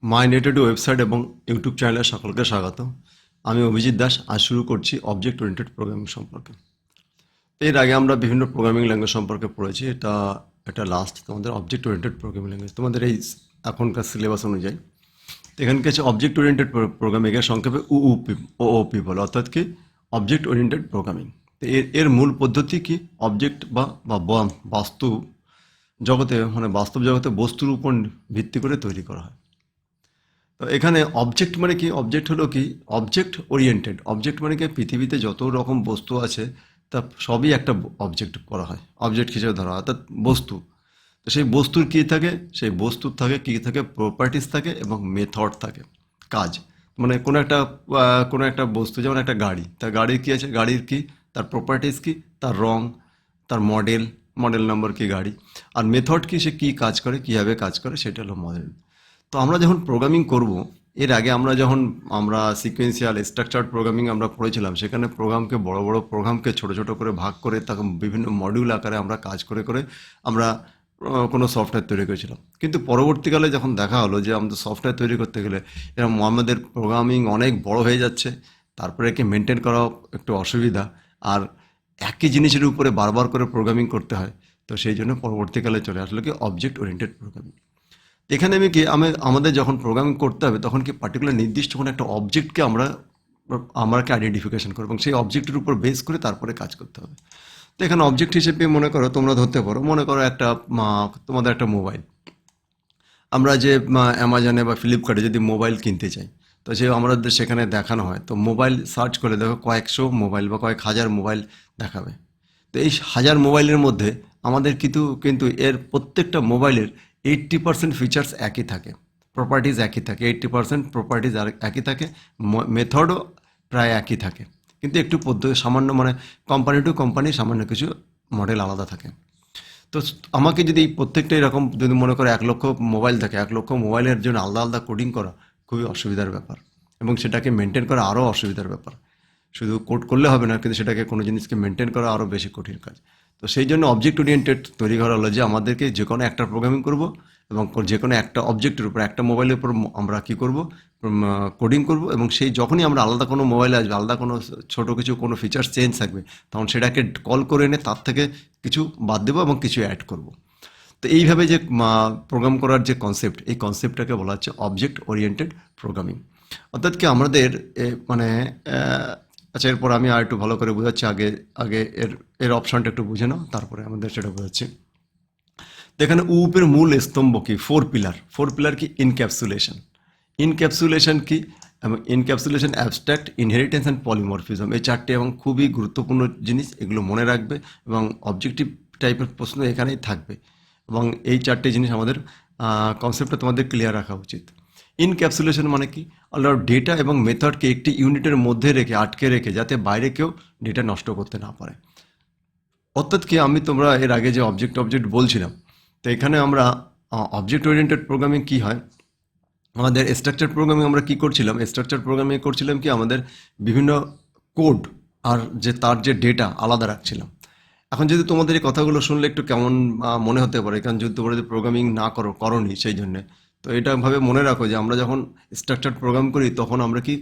মাই নেটেড website এবং YouTube চ্যানেলে সকলকে স্বাগত। আমি অভিজিৎ দাস। আজ শুরু করছি অবজেক্ট ওরিয়েন্টেড প্রোগ্রামিং সম্পর্কে। এর আগে আমরা বিভিন্ন প্রোগ্রামিং ল্যাঙ্গুয়েজ সম্পর্কে পড়েছি। এটা লাস্ট তোমাদের অবজেক্ট ওরিয়েন্টেড প্রোগ্রামিং ল্যাঙ্গুয়েজ তোমাদের এই এখনকার সিলেবাস অনুযায়ী। তো এখানে কিছু অবজেক্ট ওরিয়েন্টেড প্রোগ্রামিংয়ের সংক্ষেপে ওওপি বলে, অর্থাৎ কি অবজেক্ট ওরিয়েন্টেড প্রোগ্রামিং। তো এর মূল পদ্ধতি কি, অবজেক্ট বা বাস্তু জগতে বাস্তব জগতে বস্তুর উপর ভিত্তি করে তৈরি করা হয়। তো এখানে অবজেক্ট মানে কি, অবজেক্ট হলো কি অবজেক্ট ওরিয়েন্টেড। অবজেক্ট মানে কি পৃথিবীতে যত রকম বস্তু আছে তা সবই একটা অবজেক্ট করা হয়, অবজেক্ট হিসেবে ধরা হয়, অর্থাৎ বস্তু। তো সেই বস্তুর কী থাকে, সেই বস্তুর থাকে কী থাকে, প্রপার্টিস থাকে এবং মেথড থাকে, কাজ। মানে কোনো একটা বস্তু, যেমন একটা গাড়ি, তার গাড়ির কী আছে, গাড়ির কি তার প্রপার্টিস কি, তার রং, তার মডেল নাম্বার কি গাড়ি, আর মেথড কি, সে কী কাজ করে, কীভাবে কাজ করে, সেটা হলো মডেল। তো আমরা যখন প্রোগ্রামিং করব, এর আগে আমরা সিকোয়েন্সিয়াল স্ট্রাকচার্ড প্রোগ্রামিং আমরা পড়েছিলাম। সেখানে প্রোগ্রামকে বড় বড় প্রোগ্রামকে ছোট ছোট করে ভাগ করে তাকে বিভিন্ন মডিউল আকারে আমরা কাজ করে করে আমরা কোনো সফটওয়্যার তৈরি করেছিলাম। কিন্তু পরবর্তীকালে যখন দেখা হলো যে আমাদের সফটওয়্যার তৈরি করতে গেলে এরকম আমাদের প্রোগ্রামিং অনেক বড় হয়ে যাচ্ছে, তারপরে একে মেনটেন করাও একটু অসুবিধা, আর একই জিনিসের উপরে বারবার করে প্রোগ্রামিং করতে হয়। তো সেই জন্য পরবর্তীকালে চলে আসলো কি অবজেক্ট ওরিয়েন্টেড প্রোগ্রামিং। এখানে আমাদের যখন প্রোগ্রামিং করতে হবে তখন কি পার্টিকুলার নির্দিষ্ট কোনো একটা অবজেক্টকে আমরাকে আইডেন্টিফিকেশন করবো এবং সেই অবজেক্টের উপর বেস করে তারপরে কাজ করতে হবে। তো এখানে অবজেক্ট হিসেবে মনে করো, তোমরা ধরতে পারো, মনে করো তোমাদের একটা মোবাইল। আমরা যে অ্যামাজনে বা ফ্লিপকার্টে যদি মোবাইল কিনতে চাই, তো আমাদের সেখানে দেখানো হয়, তো মোবাইল সার্চ করে দেখো কয়েকশো মোবাইল বা কয়েক হাজার মোবাইল দেখাবে। তো এই হাজার মোবাইলের মধ্যে আমাদের কিন্তু কিন্তু এর প্রত্যেকটা মোবাইলের 80% ফিচার্স একই থাকে, প্রপার্টিজ একই থাকে, 80% প্রপার্টিজ একই থাকে, মেথডও প্রায় একই থাকে, কিন্তু একটু পদ্ধতি সামান্য কোম্পানি টু কোম্পানি সামান্য কিছু মডেল আলাদা থাকে। তো আমাকে যদি এই প্রত্যেকটা এরকম যদি মনে করো 1,00,000 মোবাইল থাকে, 1,00,000 মোবাইলের জন্য আলাদা আলাদা কোডিং করা খুবই অসুবিধার ব্যাপার, এবং সেটাকে মেনটেন করা আরও অসুবিধার ব্যাপার। শুধু কোড করলে হবে না, কিন্তু সেটাকে কোনো জিনিসকে মেনটেন করা আরও বেশি কঠিন কাজ। তো সেই জন্য অবজেক্ট ওরিয়েন্টেড তৈরি করা হলো যে আমাদেরকে যে কোনো একটা প্রোগ্রামিং করব এবং যে কোনো একটা অবজেক্টের উপর, একটা মোবাইলের উপর আমরা কী করব, কোডিং করব, এবং সেই যখনই আমরা আলাদা কোনো মোবাইলে আসবে, আলাদা কোনো ছোটো কিছু কোনো ফিচার্স চেঞ্জ থাকবে, তখন সেটাকে কল করে এনে তার থেকে কিছু বাদ দেবো এবং কিছু অ্যাড করব। তো এইভাবে যে প্রোগ্রাম করার যে কনসেপ্ট, এই কনসেপ্টটাকে বলা হচ্ছে অবজেক্ট ওরিয়েন্টেড প্রোগ্রামিং। অর্থাৎ কি আমাদের আচ্ছা, এরপর আমি আর একটু ভালো করে বোঝাচ্ছি। আগে আগে এর এর অপশানটা একটু বুঝে নাও, তারপরে আমাদের সেটা বোঝাচ্ছি। তো এখানে উপের মূল স্তম্ভ কি, ফোর পিলার কি, ইনক্যাপসুলেশন কি, এবং encapsulation, abstract, inheritance and polymorphism, এই চারটে এবং খুবই গুরুত্বপূর্ণ জিনিস, এগুলো মনে রাখবে এবং অবজেক্টিভ টাইপের প্রশ্ন এখানেই থাকবে, এবং এই চারটে জিনিস আমাদের কনসেপ্টটা তোমাদের ক্লিয়ার রাখা উচিত। ইনক্যাপসুলেশন মানে কি, আমরা ডেটা এবং মেথডকে একটি ইউনিটের মধ্যে রেখে, আটকে রেখে, যাতে বাইরে কেউ ডেটা নষ্ট করতে না পারে। অর্থাৎ কি তোমরা এর আগে যে অবজেক্ট বলছিলাম, তো এখানে আমরা অবজেক্ট ওরিয়েন্টেড প্রোগ্রামিং কি হয়, আমাদের স্ট্রাকচার প্রোগ্রামিং আমরা কি করছিলাম, স্ট্রাকচার প্রোগ্রামিং করছিলাম কি আমাদের বিভিন্ন কোড আর তার যে ডেটা আলাদা রাখছিলাম। এখন যদি তোমাদের এই কথাগুলো শুনলে একটু কেমন মনে হতে পারে, কারণ যদি তোমরা যদি প্রোগ্রামিং না করোনি সেই জন্যে। তো এটা ভাবে মনে রাখো যে আমরা যখন স্ট্রাকচার প্রোগ্রাম করি তখন আমরা কি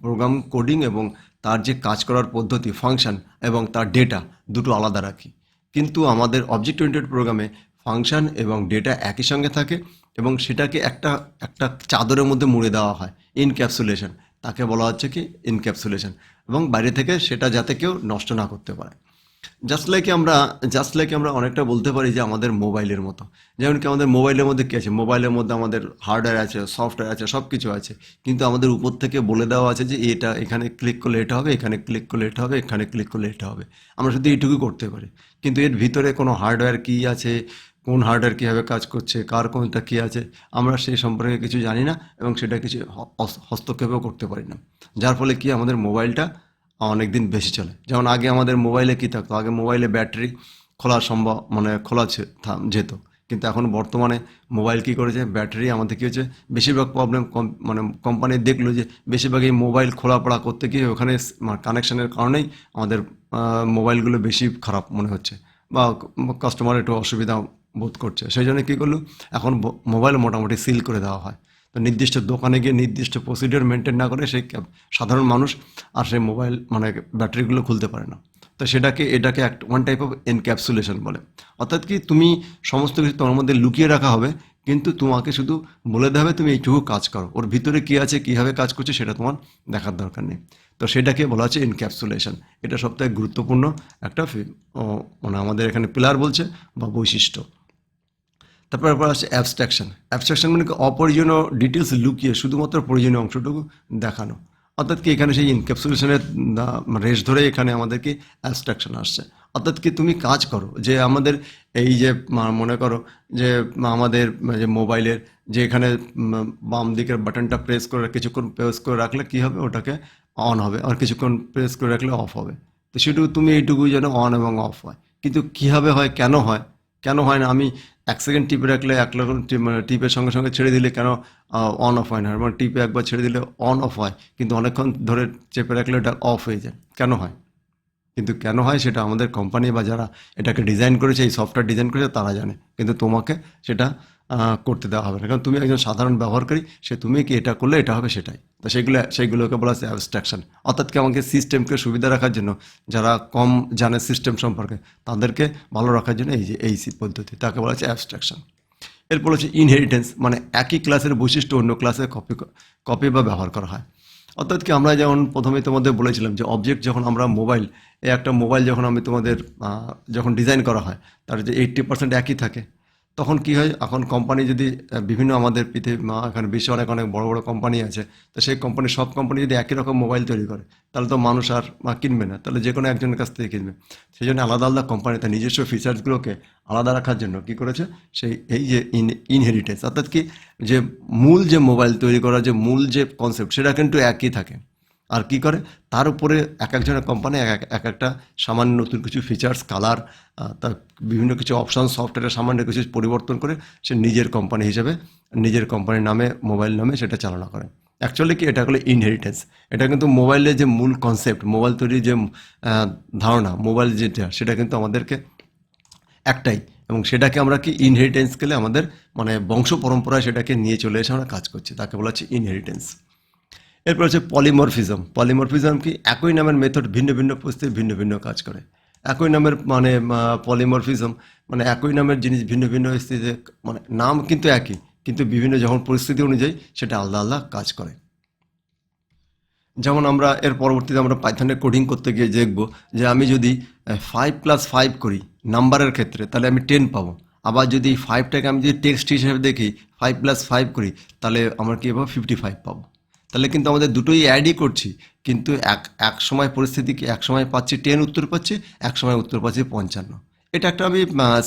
প্রোগ্রাম কোডিং এবং তার যে কাজ করার পদ্ধতি, ফাংশন এবং তার ডেটা দুটো আলাদা রাখি। কিন্তু আমাদের অবজেক্ট ওরিয়েন্টেড প্রোগ্রামে ফাংশন এবং ডেটা একই সঙ্গে থাকে, এবং সেটাকে একটা একটা চাদরের মধ্যে মুড়ে দেওয়া হয়, ইনক্যাপসুলেশন, তাকে বলা হচ্ছে কি ইনক্যাপসুলেশন, এবং বাইরে থেকে সেটা যাতে কেউ নষ্ট না করতে পারে। জাস্ট লাইক আমরা অনেকটা বলতে পারি যে আমাদের মোবাইলের মতো, যেমন কি আমাদের মোবাইলের মধ্যে কী আছে, মোবাইলের মধ্যে আমাদের হার্ডওয়্যার আছে, সফটওয়্যার আছে, সব কিছু আছে, কিন্তু আমাদের উপর থেকে বলে দেওয়া আছে যে এটা এখানে ক্লিক করলে এটা হবে, এখানে ক্লিক করলে এটা হবে, এখানে ক্লিক করলে এটা হবে। আমরা শুধু এইটুকুই করতে পারি, কিন্তু এর ভিতরে কোনো হার্ডওয়্যার কী আছে, কোন হার্ডওয়্যার কীভাবে কাজ করছে, কার কোনটা কী আছে, আমরা সেই সম্পর্কে কিছু জানি না, এবং সেটা কিছু হস্তক্ষেপও করতে পারি না। যার ফলে কি আমাদের মোবাইলটা অনেক দিন বেশি চলে। যেমন আগে আমাদের মোবাইলে কী থাকতো, আগে মোবাইলে ব্যাটারি খোলা সম্ভব, খোলা যেত, কিন্তু এখন বর্তমানে মোবাইল কী করেছে, ব্যাটারি আমাদের কী হচ্ছে, বেশিরভাগ প্রবলেম কোম্পানি দেখলো যে বেশিরভাগ এই মোবাইল খোলাপড়া করতে গিয়ে ওখানে কানেকশানের কারণেই আমাদের মোবাইলগুলো বেশি খারাপ মনে হচ্ছে, বা কাস্টমার একটু অসুবিধা বোধ করছে। সেই জন্য কী করলো, এখন মোবাইল মোটামুটি সিল করে দেওয়া হয়। তো নির্দিষ্ট দোকানে গিয়ে নির্দিষ্ট প্রসিডিওর মেনটেন না করে সেই সাধারণ মানুষ আর সেই মোবাইল মানে ব্যাটারিগুলো খুলতে পারে না। তো এটাকে ওয়ান টাইপ অফ এনক্যাপসুলেশন বলে। অর্থাৎ কি তুমি সমস্ত কিছু তোমার মধ্যে লুকিয়ে রাখা হবে, কিন্তু তোমাকে শুধু বলে দেওয়া হবে তুমি এইটুকু কাজ করো, ওর ভিতরে কী আছে কীভাবে কাজ করছে সেটা তোমার দেখার দরকার নেই। তো সেটাকে বলা হচ্ছে এনক্যাপসুলেশন। এটা সবথেকে গুরুত্বপূর্ণ একটা মানে আমাদের এখানে পিলার বলছে বা বৈশিষ্ট্য। তারপর আছে অ্যাবস্ট্রাকশন। অ্যাবস্ট্রাকশন মানে কি অপ্রয়োজনীয় ডিটেলস লুকিয়ে শুধুমাত্র প্রয়োজনীয় অংশটুকু দেখানো। অর্থাৎ কি এখানে সেই ইনক্যাপসুলেশনের রেশ ধরে এখানে আমাদের কি অ্যাবস্ট্রাকশন আসছে। অর্থাৎ কি তুমি কাজ করো যে আমাদের এই যে মনে করো যে আমাদের যে মোবাইলের যে এখানে বাম দিকের বাটনটা প্রেস করে কিছুক্ষণ প্রেস করে রাখলে কী হবে, ওটাকে অন হবে, আর কিছুক্ষণ প্রেস করে রাখলে অফ হবে। তো সেটুকু তুমি এইটুকুই যেন অন এবং অফ হয়। কিন্তু কীভাবে হয়, কেন হয় না, আমি 1 সেকেন্ড টিপে রাখলে 1 টিপের সঙ্গে সঙ্গে ছেড়ে দিলে কেন অন অফ হয় না, এবং টিপে একবার ছেড়ে দিলে অন অফ হয়, কিন্তু অনেকক্ষণ ধরে চেপে রাখলে ওটা অফ হয়ে যায়, কেন হয়? কিন্তু কেন হয় সেটা আমাদের কোম্পানি বা যারা এটাকে ডিজাইন করেছে, এই সফটওয়্যার ডিজাইন করেছে তারা জানে, কিন্তু তোমাকে সেটা করতে দেওয়া হবে না, কারণ তুমি একজন সাধারণ ব্যবহারকারী, তুমি কি এটা করলে এটা হবে সেটাই। তো সেইগুলোকে বলা হচ্ছে অ্যাবস্ট্রাকশন। অর্থাৎ কি আমাকে সিস্টেমকে সুবিধা রাখার জন্য, যারা কম জানে সিস্টেম সম্পর্কে তাদেরকে ভালো রাখার জন্য এই পদ্ধতি, তাকে বলা হচ্ছে অ্যাবস্ট্রাকশন। এরপর হচ্ছে ইনহেরিটেন্স, মানে একই ক্লাসের বৈশিষ্ট্য অন্য ক্লাসে কপি বা ব্যবহার করা হয়। অর্থাৎ কি আমরা যেমন প্রথমে তোমাদের বলেছিলাম যে অবজেক্ট যখন আমরা একটা মোবাইল যখন আমি তোমাদের যখন ডিজাইন করা হয় তার যে 80% একই থাকে, তখন কি হয়, এখন কোম্পানি যদি বিভিন্ন আমাদের এখানে বিশ্বে অনেক অনেক বড় বড় কোম্পানি আছে, তো সেই সব কোম্পানি যদি একই রকম মোবাইল তৈরি করে তাহলে তো মানুষ আর কিনবে না, তাহলে যে কোনো একজনের কাছ থেকে কিনবে। সেই জন্য আলাদা আলাদা কোম্পানি তার নিজস্ব ফিচার্সগুলোকে আলাদা রাখার জন্য কী করেছে, এই যে ইনহেরিটেন্স, অর্থাৎ কি যে মূল যে মোবাইল তৈরি করার যে মূল যে কনসেপ্ট সেটা কিন্তু একই থাকে, আর কি করে তার উপরে একজনের কোম্পানি একটা সামান্য নতুন কিছু ফিচার্স, কালার, তার বিভিন্ন কিছু অপশান, সফটওয়্যারের সামান্য কিছু পরিবর্তন করে সে নিজের কোম্পানি হিসেবে নিজের কোম্পানির নামে, মোবাইল নামে সেটা চালনা করে। অ্যাকচুয়ালি কি এটা হলো ইনহেরিটেন্স। এটা কিন্তু মোবাইলের যে মূল কনসেপ্ট, মোবাইল তৈরির যে ধারণা, মোবাইল যেটা সেটা কিন্তু আমাদেরকে একটাই, এবং সেটাকে আমরা কি ইনহেরিটেন্স গেলে আমাদের মানে বংশ পরম্পরায় সেটাকে নিয়ে চলে এসে আমরা কাজ করছি, তাকে বলা হচ্ছে ইনহেরিটেন্স। এরপর হচ্ছে পলিমরফিজম কি একই নামের মেথড ভিন্ন ভিন্ন পরিস্থিতি ভিন্ন ভিন্ন কাজ করে। একই নামের মানে পলিমরফিজম মানে একই নামের জিনিস ভিন্ন ভিন্ন স্থিতিতে, মানে নাম কিন্তু একই, কিন্তু বিভিন্ন যখন পরিস্থিতি অনুযায়ী সেটা আলাদা আলাদা কাজ করে। যেমন আমরা এর পরবর্তীতে আমরা পাইথনে কোডিং করতে গিয়ে দেখব যে আমি যদি 5+5 করি নাম্বারের ক্ষেত্রে তাহলে আমি 10 পাবো। আবার যদি 5টাকে আমি যদি টেক্সট হিসেবে দেখি 5+5 করি তাহলে আমরা কী পাবো, 55 পাবো। তাহলে কিন্তু আমাদের দুটোই অ্যাডই করছি, কিন্তু এক সময় পরিস্থিতি কি, এক সময় পাচ্ছি 10 উত্তর পাচ্ছি, এক সময় উত্তর পাচ্ছি 55। এটা একটা আমি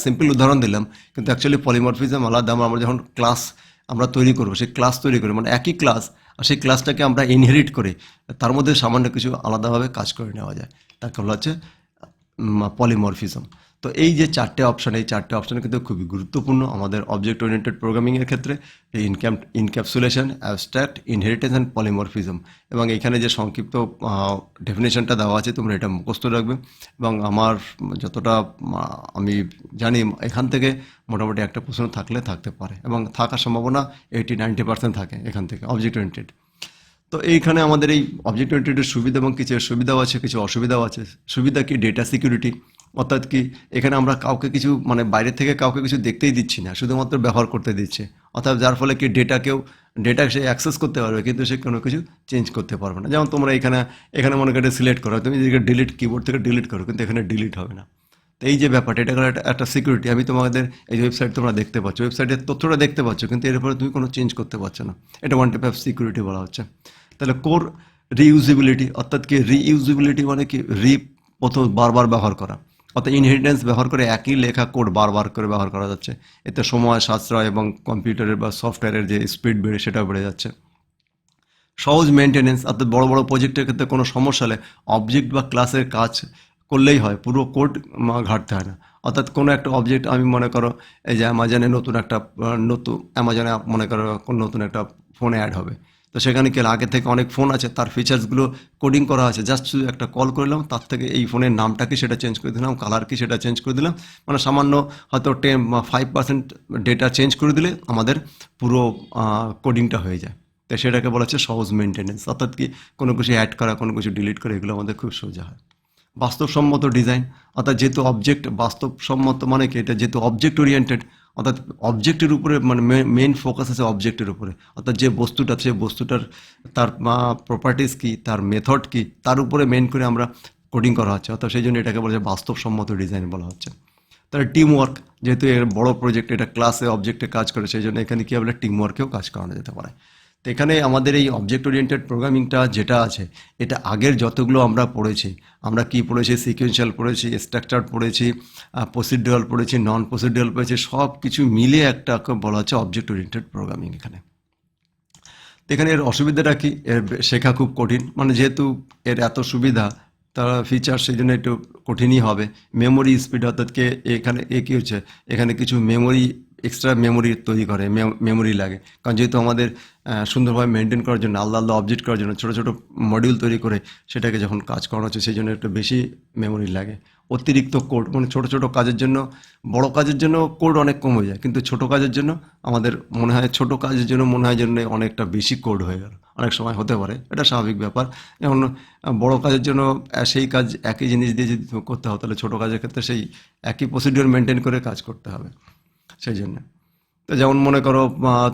সিম্পল উদাহরণ দিলাম, কিন্তু অ্যাকচুয়ালি পলিমরফিজম আলাদা। আমরা যখন ক্লাস আমরা তৈরি করবো, সেই ক্লাস তৈরি করি মানে একই ক্লাস, আর সেই ক্লাসটাকে আমরা ইনহেরিট করে তার মধ্যে সামান্য কিছু আলাদাভাবে কাজ করে নেওয়া যায়, তাকে বলা হচ্ছে পলিমরফিজম। তো এই যে চারটে অপশান কিন্তু খুবই গুরুত্বপূর্ণ আমাদের অবজেক্ট ওরিয়েন্টেড প্রোগ্রামিংয়ের ক্ষেত্রে, এই encapsulation, abstract, inheritance and polymorphism. এবং এখানে যে সংক্ষিপ্ত ডেফিনেশনটা দেওয়া আছে তোমরা এটা মুখস্থ রাখবে, এবং আমার যতটা আমি জানি এখান থেকে মোটামুটি একটা প্রশ্ন থাকতে পারে, এবং থাকার সম্ভাবনা 80-90% থাকে এখান থেকে অবজেক্ট ওরিয়েন্টেড। তো এইখানে আমাদের এই অবজেক্ট ওরিয়েন্টেডের সুবিধা এবং কিছু সুবিধাও আছে, কিছু অসুবিধাও আছে। সুবিধা কি, ডেটা সিকিউরিটি, অর্থাৎ কি এখানে আমরা কাউকে কিছু মানে বাইরে থেকে কাউকে কিছু দেখতেই দিচ্ছি না, শুধুমাত্র ব্যবহার করতে দিচ্ছে। অর্থাৎ যার ফলে কি ডেটা সে অ্যাক্সেস করতে পারবে, কিন্তু সে কোনো কিছু চেঞ্জ করতে পারবে না। যেমন তোমরা এখানে মনে করে সিলেক্ট করো, তুমি যদি কিবোর্ড থেকে ডিলিট করো, কিন্তু এখানে ডিলিট হবে না। তো এই যে ব্যাপারটা, এটা একটা সিকিউরিটি। আমি তোমাদের এই ওয়েবসাইট তোমরা দেখতে পাচ্ছ, ওয়েবসাইটের তথ্যটা দেখতে পাচ্ছ, কিন্তু এর উপরে তুমি কোনো চেঞ্জ করতে পারছো না। এটা ওয়ান টাইপ অফ সিকিউরিটি বলা হচ্ছে। তাহলে কোর রিইউজিবিলিটি, অর্থাৎ কি রিইউজিবিলিটি মানে কি প্রথম বারবার ব্যবহার করা, অর্থাৎ ইনহেরিটেন্স ব্যবহার করে একই লেখা কোড বারবার করে ব্যবহার করা যাচ্ছে, এতে সময় সাশ্রয় এবং কম্পিউটারের বা সফটওয়্যারের যে স্পিড সেটাও বেড়ে যাচ্ছে। সহজ মেনটেনেন্স, অর্থাৎ বড় বড় প্রজেক্টের ক্ষেত্রে কোনো সমস্যা হলে অবজেক্ট বা ক্লাসের কাজ করলেই হয়, পুরো কোড ঘাঁটতে হয় না। অর্থাৎ কোনো একটা অবজেক্ট আমি মনে করো এই যে অ্যামাজনে মনে করো নতুন একটা ফোনে অ্যাড হবে, তো তো সেখানে কি আগে থেকে অনেক ফোন আছে, তার ফিচার্সগুলো কোডিং করা আছে, জাস্ট শুধু একটা কল করলাম, তার থেকে এই ফোনের নামটা কি সেটা চেঞ্জ করে দিলাম, কালার কি সেটা চেঞ্জ করে দিলাম, মানে সামান্য হয়তো 5% ডেটা চেঞ্জ করে দিলে আমাদের পুরো কোডিংটা হয়ে যায়। তো সেটাকে বলা হচ্ছে সহজ মেনটেনেন্স, অর্থাৎ কি কোনো কিছু অ্যাড করা, কোনো কিছু ডিলিট করা, এগুলো আমাদের খুব সোজা হয়। বাস্তবসম্মত ডিজাইন, অর্থাৎ যেহেতু অবজেক্ট বাস্তবসম্মত মানে কি, এটা যেহেতু অবজেক্ট ওরিয়েন্টেড, অর্থাৎ অবজেক্টের উপরে মানে মেইন ফোকাস আছে অবজেক্টের উপরে, অর্থাৎ যে বস্তুটা, সে বস্তুটার তার প্রপার্টিস কি, তার মেথড কি, তার উপরে মেইন করে আমরা কোডিং করা হচ্ছে, অর্থাৎ সেই জন্য এটাকে বলা হচ্ছে বাস্তবসম্মত ডিজাইন বলা হচ্ছে। তার টিম ওয়ার্ক, যেহেতু এর বড় প্রজেক্ট, এটা ক্লাসে অবজেক্টে কাজ করে, সেই জন্য এখানে কী বলে টিম ওয়ার্কেও কাজ করানো যেতে পারে। তো এখানে আমাদের এই অবজেক্ট ওরিয়েন্টেড প্রোগ্রামিংটা যেটা আছে, এটা আগের যতগুলো আমরা পড়েছি, আমরা কি পড়েছি, সিকোয়েন্সিয়াল পড়েছি, স্ট্রাকচার পড়েছি, প্রসিডিউরাল পড়েছি, নন প্রসিডিউরাল পড়েছি, সব কিছু মিলে একটা বলা হচ্ছে অবজেক্ট ওরিয়েন্টেড প্রোগ্রামিং। এখানে তো এখানে এর অসুবিধাটা কি, এর শেখা খুব কঠিন, মানে যেহেতু এর এত সুবিধা, তার ফিচার, সেই জন্য একটু কঠিনই হবে। মেমোরি স্পিড, অর্থাৎ কে এখানে কী হচ্ছে, এখানে কিছু মেমোরি, এক্সট্রা মেমোরি তৈরি করে, মেমোরি লাগে, কারণ যেহেতু আমাদের সুন্দরভাবে মেনটেন করার জন্য, আলাদা আলাদা অবজেক্ট করার জন্য ছোটো ছোটো মডিউল তৈরি করে সেটাকে যখন কাজ করানো হচ্ছে, সেই জন্য একটু বেশি মেমোরি লাগে। অতিরিক্ত কোড, মানে ছোটো ছোটো কাজের জন্য, বড় কাজের জন্য কোড অনেক কম হয়ে যায়, কিন্তু ছোটো কাজের জন্য আমাদের মনে হয়, ছোটো কাজের জন্য মনে হয় জন্য অনেকটা বেশি কোড হয়ে গেল, অনেক সময় হতে পারে, এটা স্বাভাবিক ব্যাপার। যেমন বড় কাজের জন্য সেই কাজ একই জিনিস দিয়ে যদি করতে হয়, তাহলে ছোটো কাজের ক্ষেত্রে সেই একই প্রসিডিওর মেনটেন করে কাজ করতে হবে, সেই জন্য। তো যেমন মনে করো,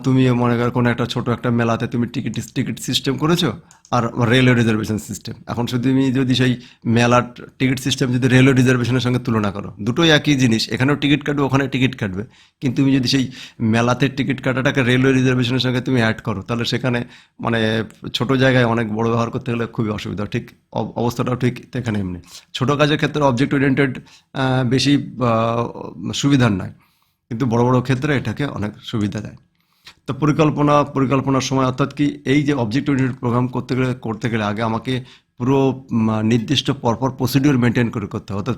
তুমি মনে করো কোনো একটা ছোটো একটা মেলাতে তুমি টিকিট সিস্টেম করেছো, আর রেলওয়ে রিজার্ভেশন সিস্টেম। এখন শুধু তুমি যদি সেই মেলার টিকিট সিস্টেম যদি রেলওয়ে রিজার্ভেশনের সঙ্গে তুলনা করো, দুটোই একই জিনিস, এখানেও টিকিট কাটবে, ওখানে টিকিট কাটবে, কিন্তু তুমি যদি সেই মেলাতে টিকিট কাটাটাকে রেলওয়ে রিজার্ভেশনের সঙ্গে তুমি অ্যাড করো, তাহলে সেখানে মানে ছোটো জায়গায় অনেক বড় ব্যবহার করতে গেলে খুবই অসুবিধা। ঠিক অবস্থাটাও ঠিক এখানে এমনি। ছোটো কাজের ক্ষেত্রে অবজেক্ট ওরিয়েন্টেড বেশি সুবিধার নয়, কিন্তু বড় বড় ক্ষেত্রে এটাকে অনেক সুবিধা দেয়। তো পরিকল্পনার সময়, অর্থাৎ কি, এই যে অবজেক্ট ওরিয়েন্টেড প্রোগ্রাম করতে গেলে আগে আমাকে পুরো নির্দিষ্ট পরপর প্রসিডিওর মেনটেন করে করতে হবে, অর্থাৎ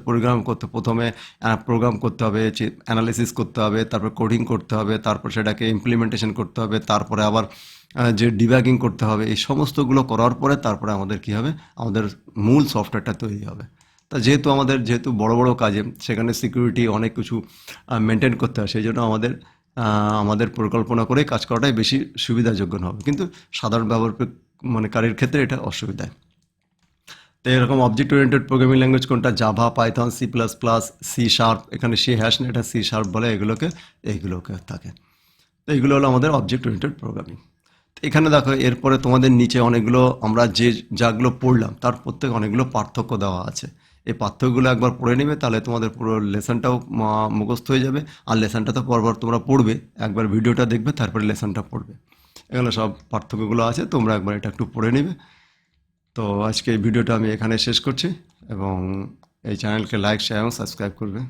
প্রথমে প্রোগ্রাম করতে হবে, অ্যানালিসিস করতে হবে, তারপর কোডিং করতে হবে, তারপর সেটাকে ইমপ্লিমেন্টেশন করতে হবে, তারপরে আবার যে ডিবাগিং করতে হবে, এই সমস্তগুলো করার পরে তারপরে আমাদের কি হবে, আমাদের মূল সফটওয়্যারটা তৈরি হবে। তা যেহেতু বড় বড় কাজে সেখানে সিকিউরিটি অনেক কিছু মেনটেন করতে হয়, সেই জন্য আমাদের পরিকল্পনা করে কাজ করাটাই বেশি সুবিধাযোগ্য হবে, কিন্তু সাধারণ কারীর ক্ষেত্রে এটা অসুবিধায়। তো এরকম অবজেক্ট ওরিয়েন্টেড প্রোগ্রামিং ল্যাঙ্গুয়েজ কোনটা, জাভা, পাইথন, C++, C#, এখানে C# এটা C# বলে, এইগুলোকে থাকে। তো এইগুলো হলো আমাদের অবজেক্ট ওরিয়েন্টেড প্রোগ্রামিং। এখানে দেখো, এরপরে তোমাদের নিচে অনেকগুলো আমরা যাগুলো পড়লাম তার প্রত্যেক অনেকগুলো পার্থক্য দেওয়া আছে। এই পার্থক্যগুলো একবার পড়ে নেবে, তাহলে তোমাদের পুরো লেসনটাও মুখস্থ হয়ে যাবে। আর লেসনটা তো পরপর তোমরা পড়বে, একবার ভিডিওটা দেখবে, তারপরে লেসনটা পড়বে। এখানে সব পার্থক্যগুলো আছে, তোমরা একবার এটা একটু পড়ে নেবে। তো আজকে এই ভিডিওটা আমি এখানে শেষ করছি, এবং এই চ্যানেলকে লাইক, শেয়ার এবং সাবস্ক্রাইব করবে।